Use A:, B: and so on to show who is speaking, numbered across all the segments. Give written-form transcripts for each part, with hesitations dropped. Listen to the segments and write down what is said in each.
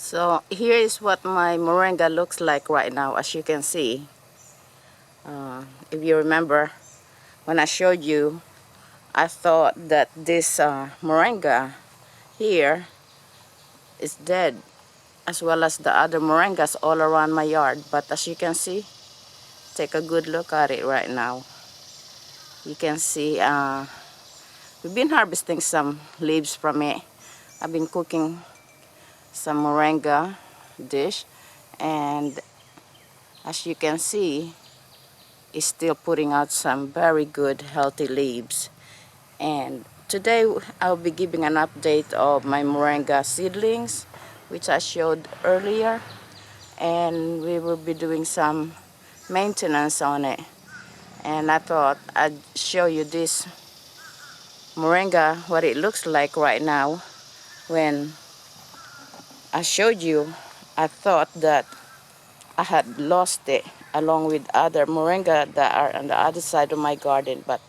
A: So here is what my moringa looks like right now, as you can see. If you remember, when I showed you, I thought that this moringa here is dead, as well as the other moringas all around my yard. But as you can see, take a good look at it right now. You can see we've been harvesting some leaves from it. I've been cooking some moringa dish, and as you can see, it's still putting out some very good healthy leaves. And today I'll be giving an update of my moringa seedlings, which I showed earlier, and we will be doing some maintenance on it. And I thought I'd show you this moringa, what it looks like right now. When I showed you, I thought that I had lost it along with other moringa that are on the other side of my garden, but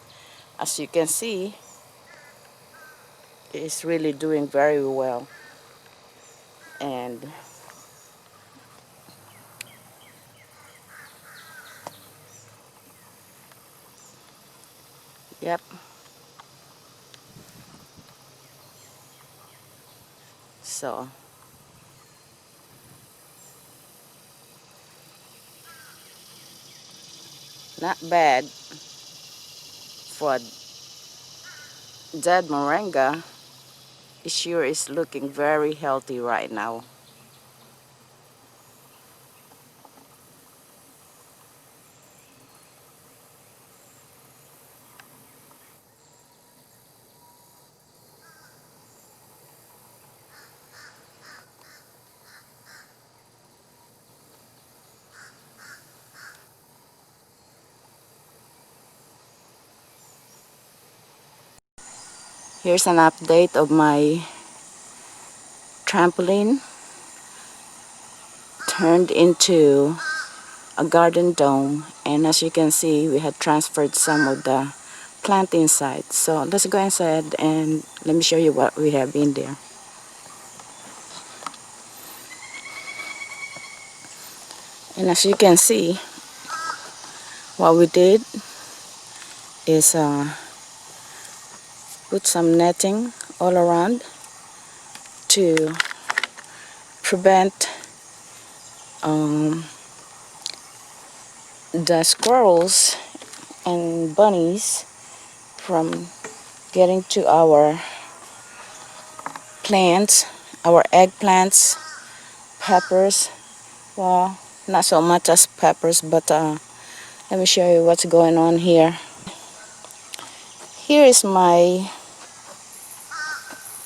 A: as you can see, it's really doing very well. And yep, so not bad for dead moringa. It sure is looking very healthy right now. Here's an update of my trampoline turned into a garden dome, and as you can see, we had transferred some of the plant inside. So let's go inside and let me show you what we have in there. And as you can see, what we did is put some netting all around to prevent the squirrels and bunnies from getting to our plants, our eggplants, peppers. Well, not so much as peppers, but let me show you what's going on here. Here is my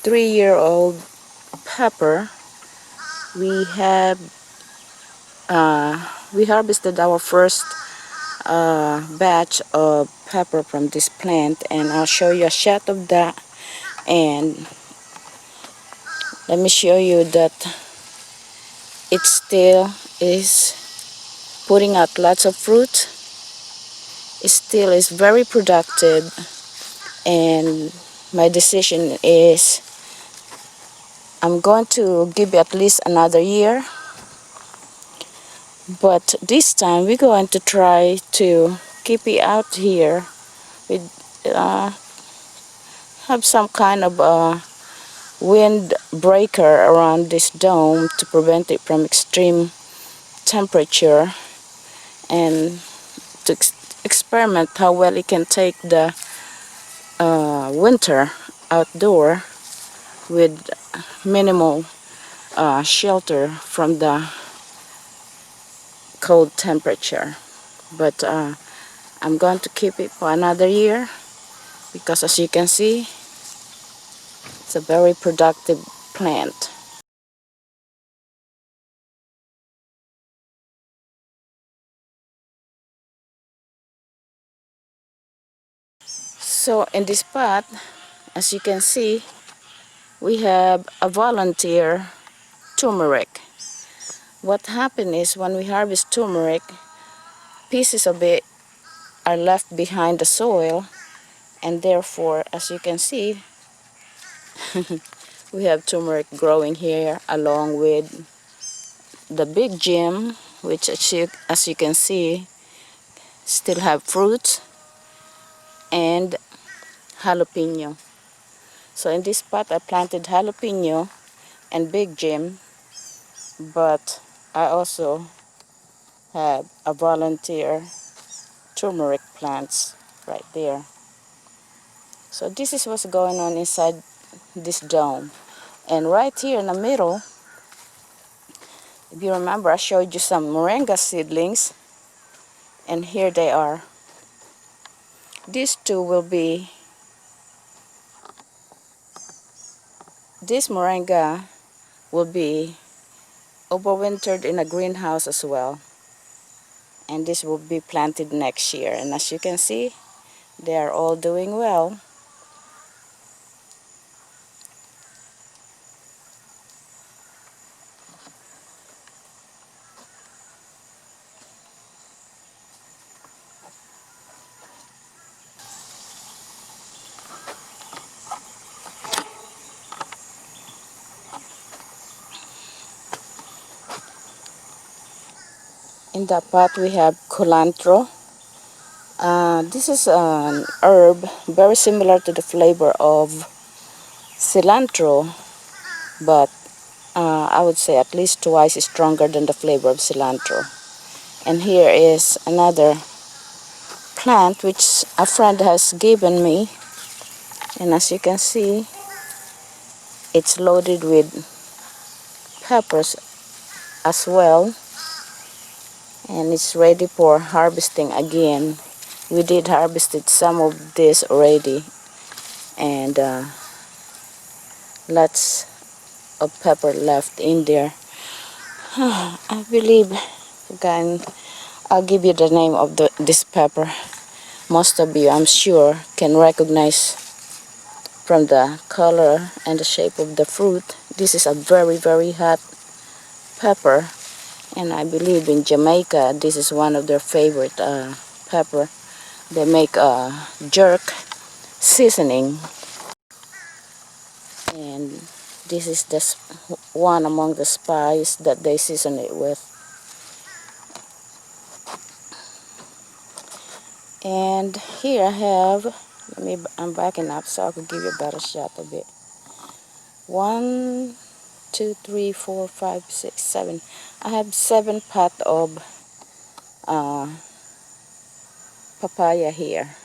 A: 3-year-old pepper. We have we harvested our first batch of pepper from this plant, and I'll show you a shot of that. And let me show you that it still is putting out lots of fruit. It still is very productive, and my decision is I'm going to give it at least another year, but this time we're going to try to keep it out here with have some kind of a wind breaker around this dome to prevent it from extreme temperature, and to experiment how well it can take the winter outdoor with minimal shelter from the cold temperature. But I'm going to keep it for another year because, as you can see, it's a very productive plant. So in this pot, as you can see, we have a volunteer turmeric. What happens is when we harvest turmeric, pieces of it are left behind the soil, and therefore, as you can see, we have turmeric growing here along with the big gem, which as you can see still have fruits, and jalapeno. So in this pot I planted jalapeno and big gem, but I also have a volunteer turmeric plants right there. So this is what's going on inside this dome. And right here in the middle, if you remember, I showed you some moringa seedlings, and here they are. These two will be, this moringa will be overwintered in a greenhouse as well. And this will be planted next year. And as you can see, they are all doing well. In that pot we have culantro. This is an herb very similar to the flavor of cilantro, but I would say at least twice stronger than the flavor of cilantro. And here is another plant which a friend has given me, and as you can see, it's loaded with peppers as well, and it's ready for harvesting again. We did harvested some of this already, and lots of pepper left in there. I believe, again, I'll give you the name of this pepper. Most of you, I'm sure, can recognize from the color and the shape of the fruit. This is a very, very hot pepper, and I believe in Jamaica, this is one of their favorite pepper. They make a jerk seasoning, and this is the one among the spice that they season it with. And here I have, I'm backing up so I could give you a better shot of it. 1, 2, 3, 4, 5, 6, 7. I have 7 pots of papaya here.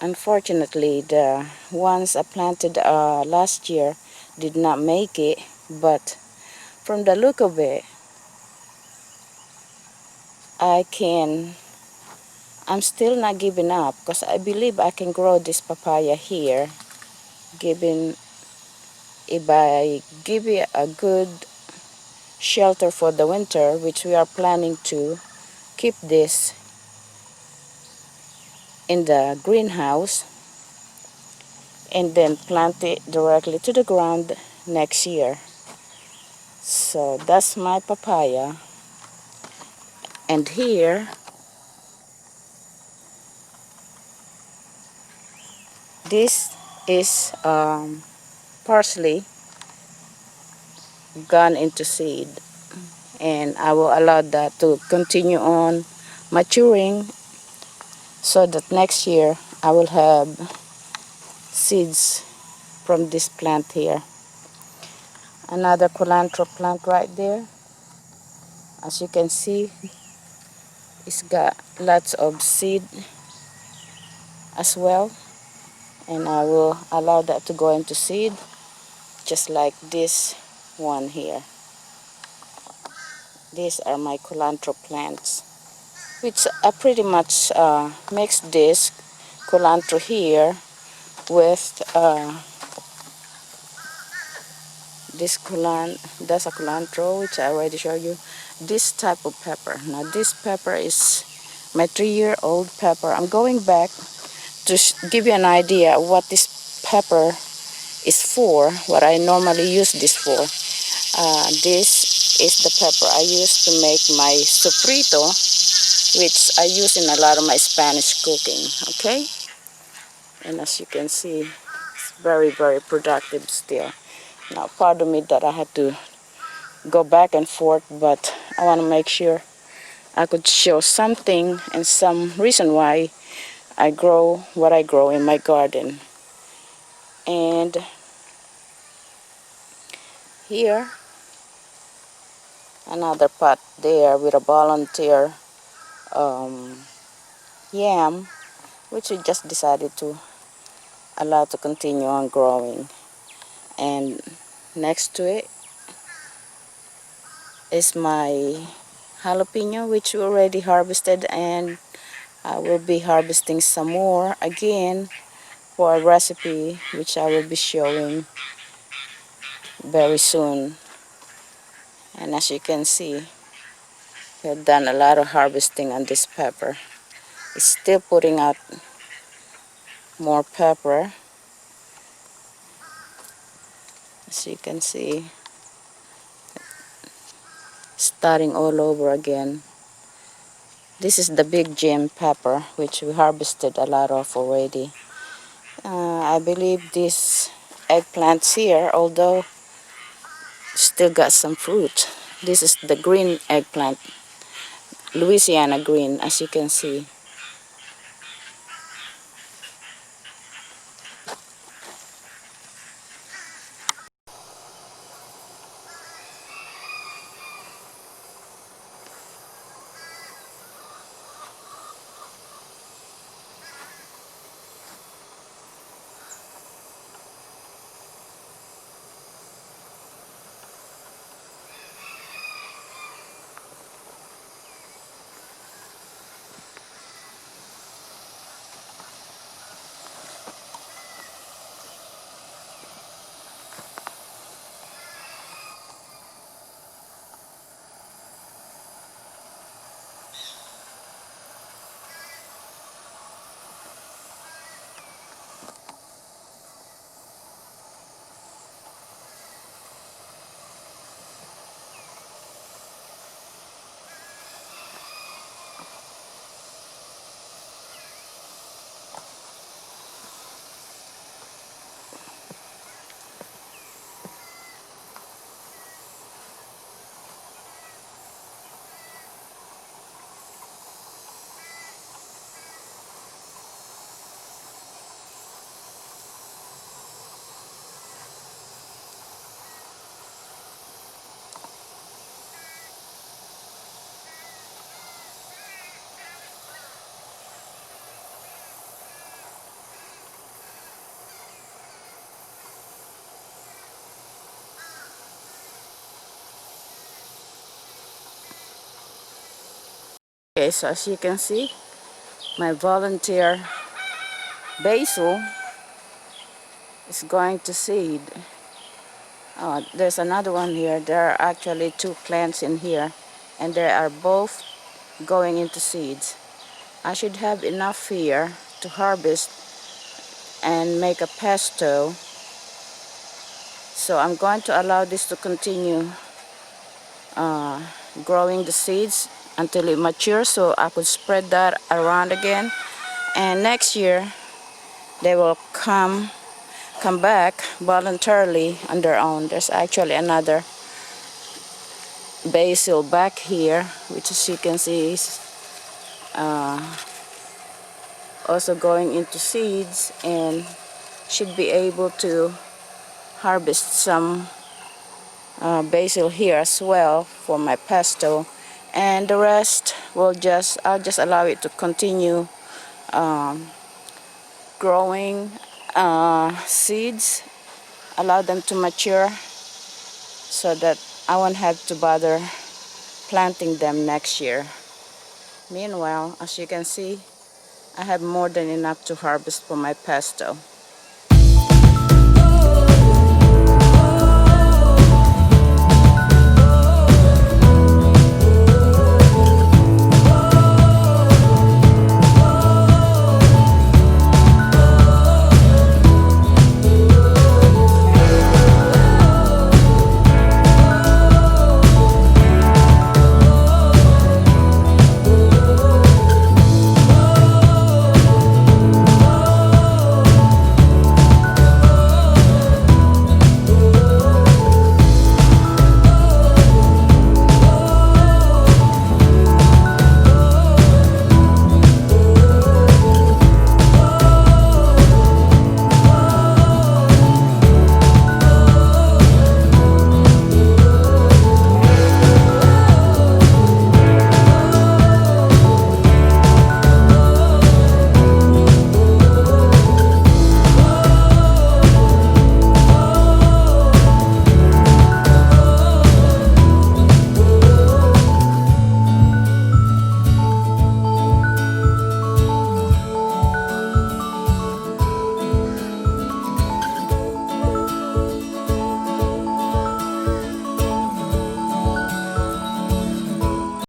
A: Unfortunately, the ones I planted last year did not make it, but from the look of it, I'm still not giving up, because I believe I can grow this papaya here, if I give it a good shelter for the winter, which we are planning to keep this in the greenhouse and then plant it directly to the ground next year. So that's my papaya. And here, this is parsley gone into seed, and I will allow that to continue on maturing so that next year I will have seeds from this plant here. Another culantro plant right there. As you can see, it's got lots of seed as well, and I will allow that to go into seed just like this one here. These are my culantro plants, which I pretty much mixed this culantro here with that's a culantro, which I already showed you. This type of pepper. Now this pepper is my 3-year-old pepper. I'm going back to give you an idea of what this pepper is for, what I normally use this for. This is the pepper I use to make my sofrito, which I use in a lot of my Spanish cooking, okay? And as you can see, it's very, very productive still. Now, pardon me that I had to go back and forth, but I want to make sure I could show something and some reason why I grow what I grow in my garden. And here, another pot there with a volunteer um, yam, which we just decided to allow to continue on growing. And next to it is my jalapeno, which we already harvested, and I will be harvesting some more again for a recipe which I will be showing very soon. And as you can see, we have done a lot of harvesting on this pepper. It's still putting out more pepper, as you can see, starting all over again. This is the big gem pepper, which we harvested a lot of already. I believe these eggplants here, although still got some fruit. This is the green eggplant, Louisiana green, as you can see. Okay, so as you can see, my volunteer basil is going to seed. There's another one here. There are actually two plants in here, and they are both going into seeds. I should have enough here to harvest and make a pesto. So I'm going to allow this to continue growing the seeds until it matures, so I could spread that around again. And next year they will come back voluntarily on their own. There's actually another basil back here, which as you can see is also going into seeds, and should be able to harvest some basil here as well for my pesto. And the rest will I'll just allow it to continue growing seeds, allow them to mature so that I won't have to bother planting them next year. Meanwhile, as you can see, I have more than enough to harvest for my pesto.